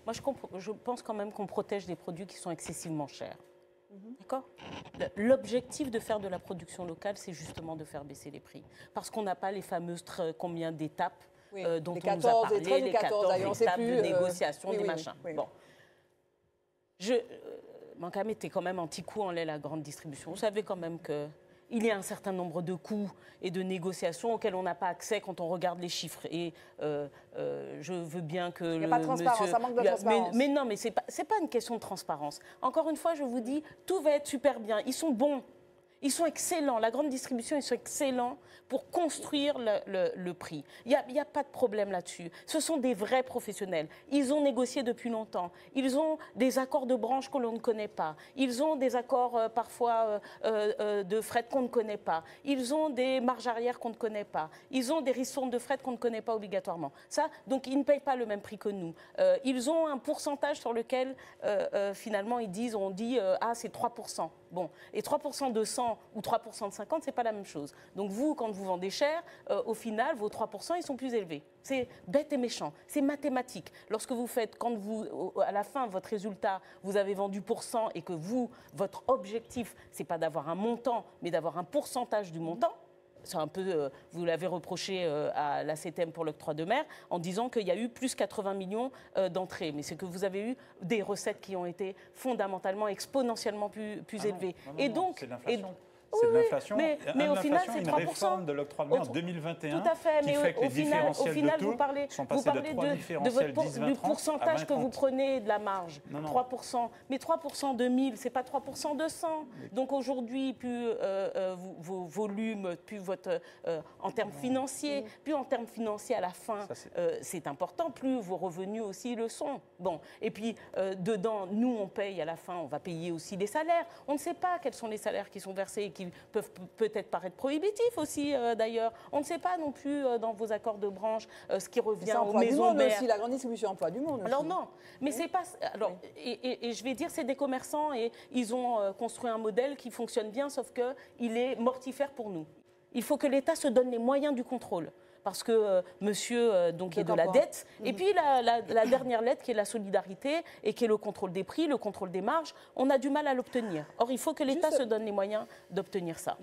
Moi, je pense quand même qu'on protège des produits qui sont excessivement chers. D'accord? L'objectif de faire de la production locale, c'est justement de faire baisser les prix. Parce qu'on n'a pas les fameuses combien d'étapes dont on nous a parlé, les 14 étapes de négociation, des machins. Bon. Mancam était quand même anti-coup en lait la grande distribution. Vous savez quand même que il y a un certain nombre de coûts et de négociations auxquels on n'a pas accès quand on regarde les chiffres. Et je veux bien que il n'y a pas de transparence, ça manque de transparence. Mais non, mais ce n'est pas une question de transparence. Encore une fois, je vous dis, tout va être super bien. Ils sont bons. Ils sont excellents. La grande distribution, ils sont excellents pour construire le prix. Il n'y a pas de problème là-dessus. Ce sont des vrais professionnels. Ils ont négocié depuis longtemps. Ils ont des accords de branche que l'on ne connaît pas. Ils ont des accords parfois de fret qu'on ne connaît pas. Ils ont des marges arrière qu'on ne connaît pas. Ils ont des ristournes de fret qu'on ne connaît pas obligatoirement. Ça, donc, ils ne payent pas le même prix que nous. Ils ont un pourcentage sur lequel, finalement, on dit, ah, c'est 3%. Bon, et 3% de 100 ou 3% de 50, ce n'est pas la même chose. Donc vous, quand vous vendez cher, au final, vos 3%, ils sont plus élevés. C'est bête et méchant, c'est mathématique. Lorsque vous faites, à la fin, votre résultat, vous avez vendu pour 100 et que votre objectif, ce n'est pas d'avoir un montant, mais d'avoir un pourcentage du montant, c'est un peu, vous l'avez reproché à la CTM pour l'octroi de mer, en disant qu'il y a eu plus 80 millions d'entrées. Mais c'est que vous avez eu des recettes qui ont été fondamentalement, exponentiellement plus élevées. Et donc, c'est l'inflation. C'est de l'inflation. Mais au final, c'est 3%. Une réforme de l'octroi de mer en 2021 tout à fait, qui mais fait que les différentiels de taux vous parlez sont passés de 3 différentiels 10-20-30 du pourcentage à 20-30. que vous prenez de la marge, non. 3%. Mais 3% de 1000, ce n'est pas 3% de 100. Donc aujourd'hui, plus vos volumes, plus en termes financiers, plus en termes financiers à la fin, c'est important, plus vos revenus aussi le sont. Bon, et puis dedans, nous, on paye à la fin, on va payer aussi les salaires. On ne sait pas quels sont les salaires qui sont versés et qui peuvent peut-être paraître prohibitifs aussi, d'ailleurs. On ne sait pas non plus dans vos accords de branche ce qui revient aux maisons mères. Aussi, la grande distribution emploi du monde. Alors non, mais c'est pas. Alors, et je vais dire, c'est des commerçants et ils ont construit un modèle qui fonctionne bien, sauf que il est mortifère pour nous. Il faut que l'État se donne les moyens du contrôle. Parce que monsieur donc, est de la dette. Et puis la dernière lettre qui est la solidarité et qui est le contrôle des prix, le contrôle des marges, on a du mal à l'obtenir. Or, il faut que l'État se donne les moyens d'obtenir ça.